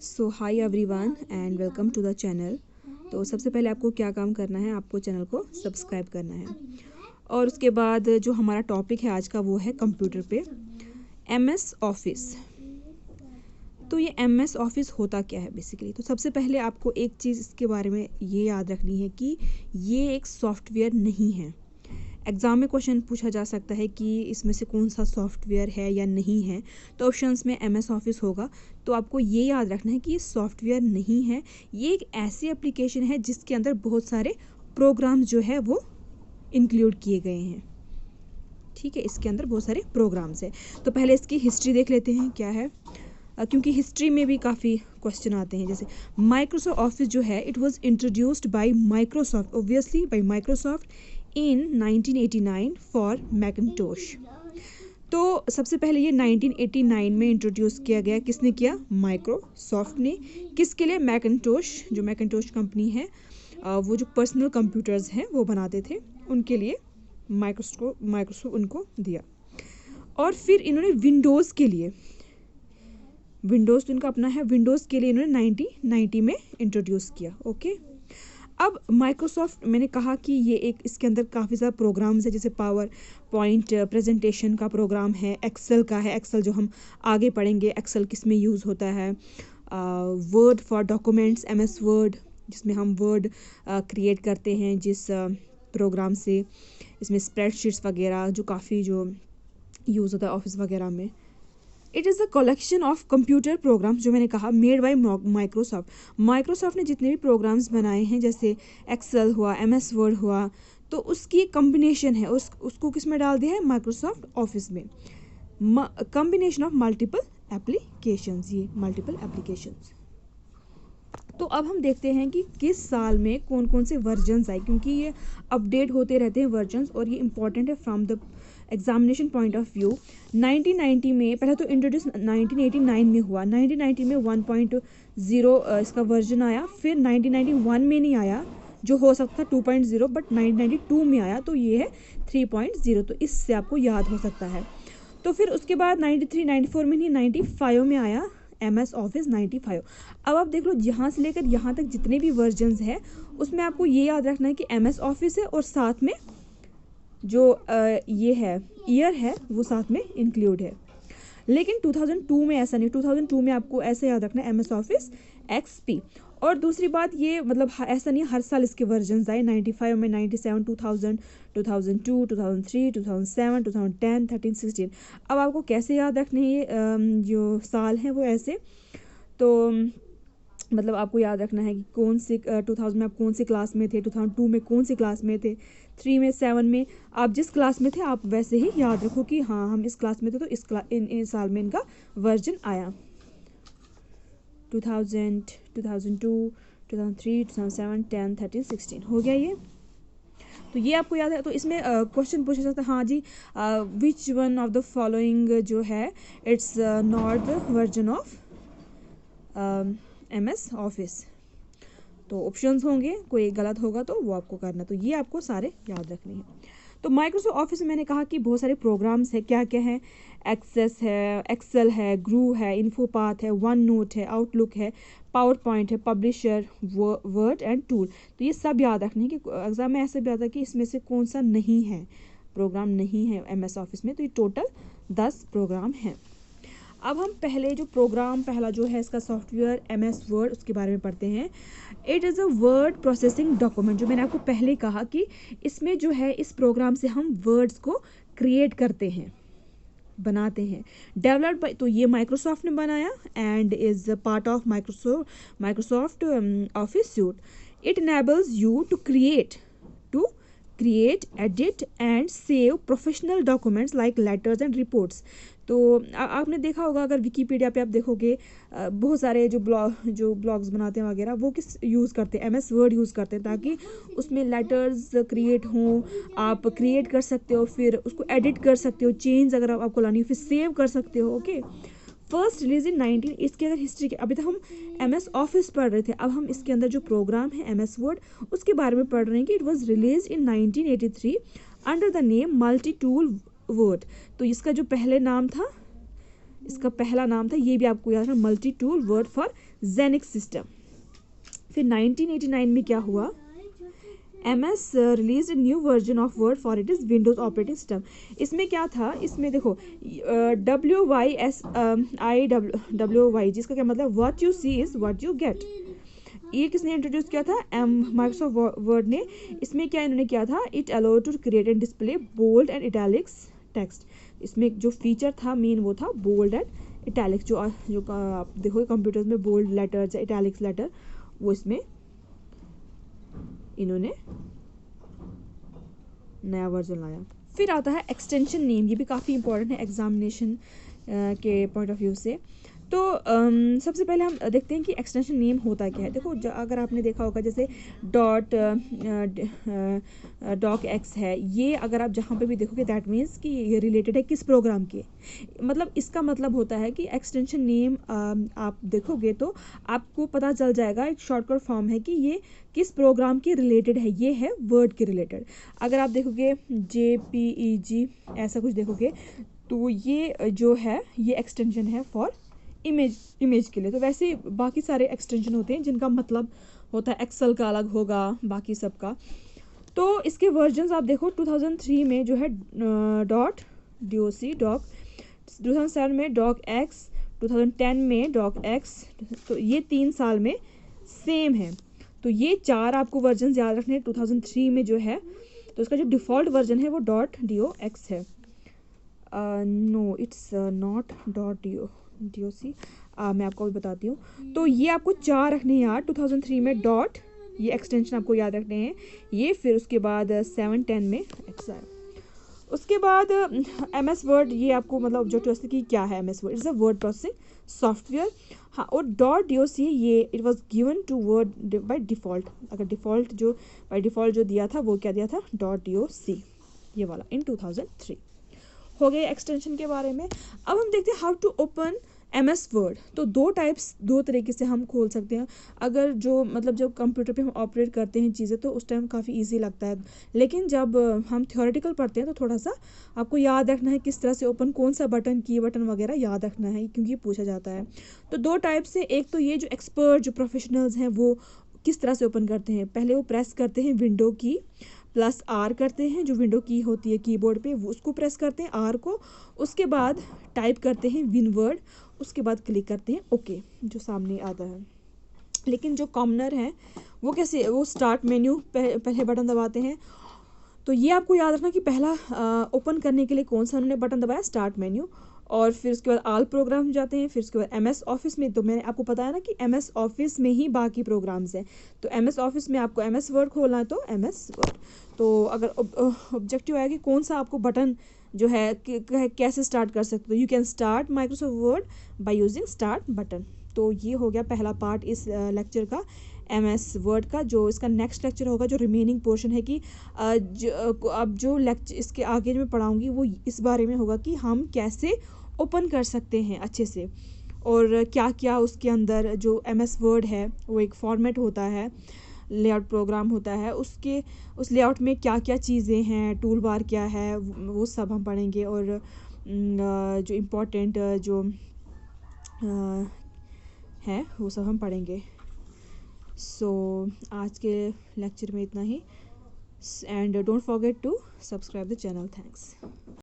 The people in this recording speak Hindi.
So hi everyone and welcome to the channel. तो सबसे पहले आपको क्या काम करना है, आपको चैनल को सब्सक्राइब करना है और उसके बाद जो हमारा टॉपिक है आज का वो है कंप्यूटर पे एमएस ऑफिस। तो ये एमएस ऑफिस होता क्या है बेसिकली। तो सबसे पहले आपको एक चीज़ इसके बारे में ये याद रखनी है कि ये एक सॉफ्टवेयर नहीं है। एग्ज़ाम में क्वेश्चन पूछा जा सकता है कि इसमें से कौन सा सॉफ्टवेयर है या नहीं है, तो ऑप्शंस में एमएस ऑफिस होगा। तो आपको ये याद रखना है कि ये सॉफ्टवेयर नहीं है, ये एक ऐसी एप्लीकेशन है जिसके अंदर बहुत सारे प्रोग्राम्स जो है वो इंक्लूड किए गए हैं। ठीक है, इसके अंदर बहुत सारे प्रोग्राम्स हैं। तो पहले इसकी हिस्ट्री देख लेते हैं क्या है, क्योंकि हिस्ट्री में भी काफ़ी क्वेश्चन आते हैं। जैसे माइक्रोसॉफ्ट ऑफिस जो है it was introduced by Microsoft, obviously bye Microsoft in 1989 for Macintosh. तो सबसे पहले ये 1989 में इंट्रोड्यूस किया गया। किसने किया? माइक्रोसॉफ्ट ने। किसके लिए? मैकिन्टोश, जो मैकिन्टोश कंपनी है वो जो पर्सनल कंप्यूटर्स हैं वो बनाते थे, उनके लिए माइक्रोसॉफ्ट उनको दिया। और फिर इन्होंने विंडोज़ के लिए, विंडोज़ तो इनका अपना है, विंडोज़ के लिए इन्होंने 1990 में इंट्रोड्यूस किया। ओके, अब माइक्रोसॉफ्ट, मैंने कहा कि ये एक, इसके अंदर काफ़ी ज़्यादा प्रोग्राम्स है, जैसे पावर पॉइंट प्रेजेंटेशन का प्रोग्राम है, एक्सेल का है, एक्सेल जो हम आगे पढ़ेंगे एक्सेल किस में यूज़ होता है, word for documents, MS word जिसमें हम वर्ड क्रिएट करते हैं जिस प्रोग्राम से, इसमें स्प्रेडशीट्स वगैरह जो काफ़ी जो यूज़ होता है ऑफिस वगैरह में। It is a collection of computer programs, जो मैंने कहा मेड बाय माइक्रोसॉफ्ट ने जितने भी प्रोग्राम्स बनाए हैं, जैसे एक्सेल हुआ, एमएस वर्ड हुआ, तो उसकी एक कम्बिनेशन है, उसको किस में डाल दिया है? माइक्रोसॉफ्ट ऑफिस में। कम्बिनेशन ऑफ मल्टीपल एप्लीकेशंस, ये मल्टीपल एप्लीकेशंस। तो अब हम देखते हैं कि किस साल में कौन कौन से वर्जन्स आए, क्योंकि ये अपडेट होते रहते हैं वर्जन्स, और ये इंपॉर्टेंट है from the examination point of view. 1990 में, पहले तो इंट्रोड्यूस 1989 में हुआ, 1990 में 1.0 इसका वर्जन आया, फिर 1991 में नहीं आया, जो हो सकता था 2.0, बट 1992 में आया, तो ये है 3.0। तो इससे आपको याद हो सकता है। तो फिर उसके बाद 93, 94 में नहीं, 95 में आया एमएस ऑफिस 95। अब आप देख लो, यहाँ से लेकर यहाँ तक जितने भी वर्जन्स हैं उसमें आपको ये याद रखना है कि एमएस ऑफिस है, और साथ में जो ये है ईयर है वो साथ में इंक्लूड है। लेकिन 2002 में ऐसा नहीं, 2002 में आपको ऐसे याद रखना है एमएस ऑफिस एक्सपी। और दूसरी बात ये, मतलब ऐसा नहीं हर साल इसके वर्जन्स आए, 95 में, 97, 2000, 2002, 2003, 2007, 2010, 13, 16। अब आपको कैसे याद रखने हैं ये जो साल हैं वो ऐसे, तो मतलब आपको याद रखना है कि कौन से 2000 में आप कौन सी क्लास में थे, 2002 में कौन सी क्लास में थे, 3 में, 7 में, आप जिस क्लास में थे आप वैसे ही याद रखो कि हाँ हम इस क्लास में थे, तो इन साल में इनका वर्जन आया। 2000, 2002, 2003, 2007, 10, 13, 16 हो गया ये। तो ये आपको याद है। तो इसमें क्वेश्चन पूछा जाता है, हाँ जी, which one of the following जो है it's not the version of MS office. तो ऑप्शंस होंगे, कोई गलत होगा तो वो आपको करना, तो ये आपको सारे याद रखने हैं। तो माइक्रोसॉफ्ट ऑफिस में मैंने कहा कि बहुत सारे प्रोग्राम्स हैं, क्या क्या है? एक्सेस है, एक्सेल है, ग्रू है, इन्फोपाथ है, वन नोट है, आउटलुक है, पावर पॉइंट है, पब्लिशर, वर्ड एंड टूल। तो ये सब याद रखने हैं कि एग्जाम में ऐसे भी आता है कि इसमें से कौन सा नहीं है, प्रोग्राम नहीं है एमएस ऑफिस में। तो ये टोटल 10 प्रोग्राम हैं। अब हम पहले जो प्रोग्राम, पहला जो है इसका सॉफ्टवेयर एमएस वर्ड, उसके बारे में पढ़ते हैं। It is a word processing document, जो मैंने आपको पहले कहा कि इसमें जो है, इस प्रोग्राम से हम वर्ड्स को क्रिएट करते हैं, बनाते हैं। डेवलप्ड बाय, तो ये माइक्रोसॉफ्ट ने बनाया and is part of Microsoft Office suite. It enables you to create, edit and save professional documents like letters and reports. तो आपने देखा होगा, अगर विकीपीडिया पे आप देखोगे, बहुत सारे जो ब्लॉग्स बनाते हैं वगैरह, वो किस यूज़ करते हैं? एमएस वर्ड यूज़ करते हैं, ताकि उसमें लेटर्स क्रिएट हों, आप क्रिएट कर सकते हो, फिर उसको एडिट कर सकते हो, चेंज अगर आपको लानी हो, फिर सेव कर सकते हो। ओके, फर्स्ट रिलीज इन 19, इसके अगर हिस्ट्री के, अभी तक हम एमएस ऑफिस पढ़ रहे थे, अब हम इसके अंदर जो प्रोग्राम है एमएस वर्ड उसके बारे में पढ़ रहे हैं कि it was release in 1983 under the name multi tool word. तो इसका जो पहले नाम था इसका पहला नाम था, ये भी आपको याद रखना, multi tool word for Xenix system. फिर 1989 में क्या हुआ, MS release new version of word for it is Windows operating system. इसमें क्या था, इसमें देखो WYSIWY, जिसका क्या मतलब, what you see is what you get. ये किसने इंट्रोड्यूस किया था, माइक्रोसॉफ्ट वर्ड ने। इसमें क्या इन्होंने किया था, it allow to create and display bold and italics text. इसमें जो फीचर था मेन वो था बोल्ड एंड इटैलिक्स। जो आप देखोगे कंप्यूटर्स में बोल्ड लेटर्स या इटैलिक्स लेटर, वो इसमें इन्होंने नया वर्जन लाया। फिर आता है एक्सटेंशन नेम, ये भी काफ़ी इंपॉर्टेंट है एग्जामिनेशन के पॉइंट ऑफ व्यू से। तो सबसे पहले हम देखते हैं कि एक्सटेंशन नेम होता क्या है। देखो अगर आपने देखा होगा जैसे डॉक एक्स है, ये अगर आप जहाँ पे भी देखोगे दैट मीन्स कि ये रिलेटेड है किस प्रोग्राम के। मतलब इसका मतलब होता है कि एक्सटेंशन नेम आप देखोगे तो आपको पता चल जाएगा, एक शॉर्टकट फॉर्म है कि ये किस प्रोग्राम के रिलेटेड है, ये है वर्ड के रिलेटेड। अगर आप देखोगे JPEG ऐसा कुछ देखोगे तो ये जो है ये एक्सटेंशन है फॉर इमेज के लिए। तो वैसे बाकी सारे एक्सटेंशन होते हैं जिनका मतलब होता है, एक्सेल का अलग होगा बाकी सब का। तो इसके वर्जन्स आप देखो 2003 में जो है .doc, डॉक, 2007 में .x, 2010 में .x। तो ये 3 साल में सेम है। तो ये 4 आपको वर्जन याद रखने हैं। 2003 में जो है तो इसका जो डिफ़ॉल्ट वर्जन है वो .dox है। No it's not .doc। मैं आपको भी बताती हूँ। तो ये आपको 4 रखने हैं यार। 2003 में डॉट, ये एक्सटेंशन आपको याद रखने हैं ये। फिर उसके बाद 7-10 में एक्स आया। उसके बाद MS वर्ड, ये आपको मतलब ऑब्जेक्टिव कि क्या है MS Word, it's a word processing software. हाँ, और .doc ये it was given to Word by default. अगर डिफ़ॉल्ट जो बाय डिफ़ॉल्ट जो दिया था वो क्या दिया था, .doc, ये वाला इन 2003। हो गए एक्सटेंशन के बारे में। अब हम देखते हैं how to open MS Word. तो दो तरीके से हम खोल सकते हैं। अगर जो मतलब जब कंप्यूटर पे हम ऑपरेट करते हैं चीज़ें तो उस टाइम काफ़ी इजी लगता है, लेकिन जब हम थ्योरेटिकल पढ़ते हैं तो थोड़ा सा आपको याद रखना है किस तरह से ओपन, कौन सा बटन, की बटन वगैरह याद रखना है क्योंकि पूछा जाता है। तो 2 टाइप से, एक तो ये जो एक्सपर्ट जो प्रोफेशनल्स हैं वो किस तरह से ओपन करते हैं, पहले वो प्रेस करते हैं विंडो की +R करते हैं, जो विंडो की होती है कीबोर्ड पे वो उसको प्रेस करते हैं R को, उसके बाद टाइप करते हैं विनवर्ड, उसके बाद क्लिक करते हैं ओके, जो सामने आता है। लेकिन जो कॉमनर हैं वो कैसे, वो स्टार्ट मेन्यू पहले बटन दबाते हैं। तो ये आपको याद रखना कि पहला ओपन करने के लिए कौन सा उन्होंने बटन दबाया, स्टार्ट मेन्यू। और फिर उसके बाद आल प्रोग्राम जाते हैं। फिर उसके बाद MS ऑफिस में, तो मैंने आपको बताया ना कि MS ऑफिस में ही बाकी प्रोग्राम्स हैं। तो MS ऑफिस में आपको MS वर्ड खोलना है तो MS वर्ड। तो अगर ऑब्जेक्टिव आया कि कौन सा आपको बटन जो है कैसे स्टार्ट कर सकते हो, you can start Microsoft word by using start button. तो ये हो गया पहला पार्ट इस लेक्चर का, MS वर्ड का। जो इसका नेक्स्ट लेक्चर होगा, जो रिमेनिंग पोर्शन है कि अब जो लेक्चर इसके आगे जो मैं पढ़ाऊँगी वो इस बारे में होगा कि हम कैसे ओपन कर सकते हैं अच्छे से, और क्या क्या उसके अंदर जो MS वर्ड है वो एक फॉर्मेट होता है, लेआउट प्रोग्राम होता है, उसके उस लेआउट में क्या क्या चीज़ें हैं, टूल बार क्या है, वो सब हम पढ़ेंगे। और जो इम्पोर्टेंट जो है वो सब हम पढ़ेंगे। सो आज के लेक्चर में इतना ही, and don't forget to subscribe the channel. Thanks.